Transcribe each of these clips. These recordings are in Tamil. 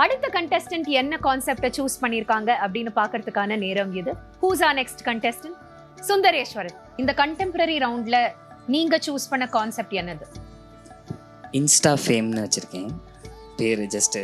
அடுத்த கண்டெஸ்டன்ட் என்ன கான்செப்ட சூஸ் பண்ணிருக்காங்க அப்படின்னு பாக்கிறதுக்கான நேரம் இது. Who's are next contestant? Sundareswaran. இந்த கண்டெம்பரரி ரவுண்ட்ல நீங்க சூஸ் பண்ண கான்செப்ட் என்னது? இன்ஸ்டா ஃபேம்னு வச்சிருக்கேன். பேரு just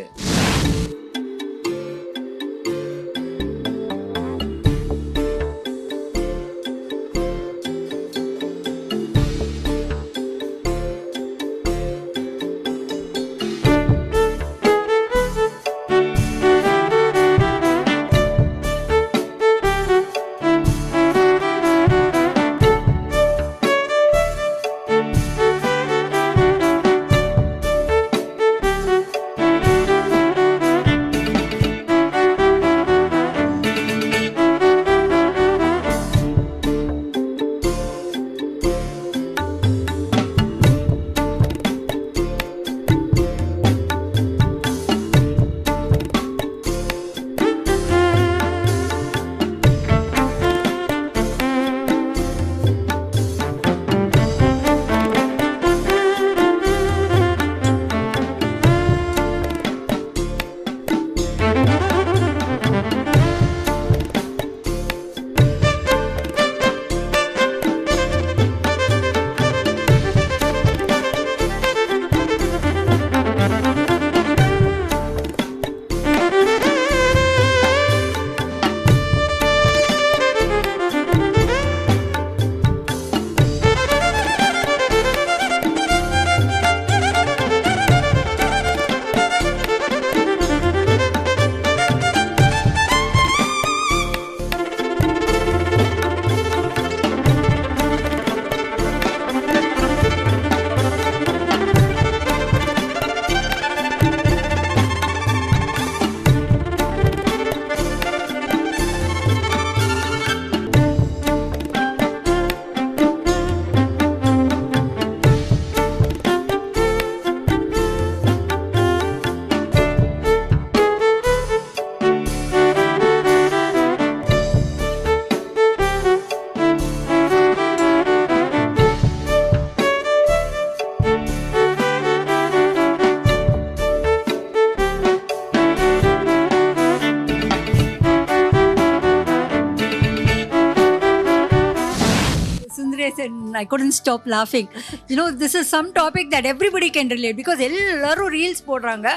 I couldn't stop laughing. You know, this is some topic that everybody can relate because ellaru reels podranga,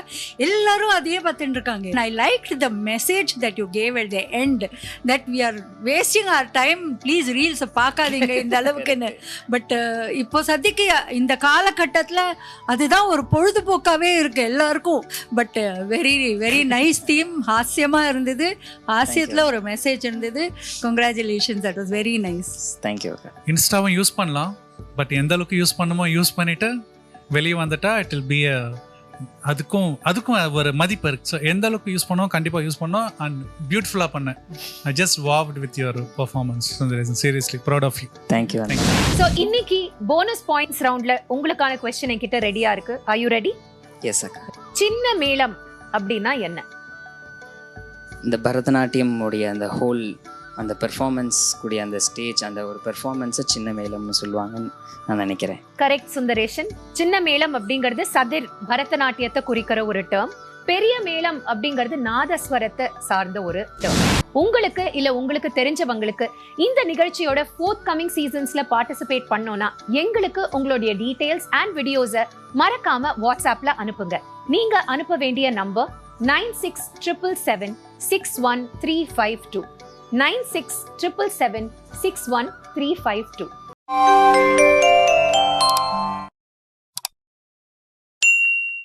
ellaru adhe pathundu irukanga. And I liked the message that you gave at the end, that we are wasting our time, please reels paakadinga indha alavukku. But ipo sadhikku indha kaala kattathla adha ஒரு பொழுதுபோக்காவே இருக்கு எல்லாருக்கும். But very nice theme. ஹாஸ்யமா இருந்தது, ஹாஸ்யத்துல ஒரு மெசேஜ் இருந்தது. Congratulations, that was very nice. Thank you. இன்ஸ்டாவும் யூஸ் பண்ணலாம், பட் எந்த அளவுக்கு யூஸ் பண்ணுமோ யூஸ் பண்ணிட்டு வெளியே வந்துட்டா இட் வில் பி அதுக்கும் ஒரு மதிப்பு இருக்கு. ஸோ எந்த அளவுக்கு யூஸ் பண்ணோம், கண்டிப்பாக யூஸ் பண்ணோம். அண்ட் பியூட்டிஃபுல்லாக பண்ணேன். I just wowed with your performance. Seriously proud of you. Thank you. So இன்னைக்கு போனஸ் பாயிண்ட்ஸ் ரவுண்ட்ல உங்களுக்கான கொஸ்டின் என்கிட்ட ரெடியா இருக்கு. Are you ready? எஸ் அக்கா. சின்ன மேளம் அப்படின்னா என்ன? இந்த பரதநாட்டியம் உடைய அந்த ஹோல் அந்த பெர்ஃபார்மன்ஸ் கூடிய அந்த ஸ்டேஜ், அந்த ஒரு பெர்ஃபார்மன்ஸை சின்ன மேளம்னு சொல்லுவாங்கன்னு நான் நினைக்கிறேன். கரெக்ட் சுந்தரேஷன். சின்ன மேளம் அப்படிங்கிறது சதிர் பரதநாட்டியத்தை குறிக்கிற ஒரு டேர்ம். பெரிய மேளம் அப்படிங்கிறது நாதஸ்வரத்தை சார்ந்த ஒரு டேர்ம். உங்களுக்கு இல்ல உங்களுக்கு தெரிஞ்சவங்களுக்கு இந்த நிகழ்ச்சியோட ஃபோர்த் கமிங் சீசன்ஸ்ல பார்ட்டிசிபேட் பண்ணோம்னா எங்களுக்கு உங்களுடைய டீடைல்ஸ் அண்ட் வீடியோஸை மறக்காம வாட்ஸ்அப்ல அனுப்புங்க. நீங்க அனுப்ப வேண்டிய நம்பர் 9677761352. 9677761352.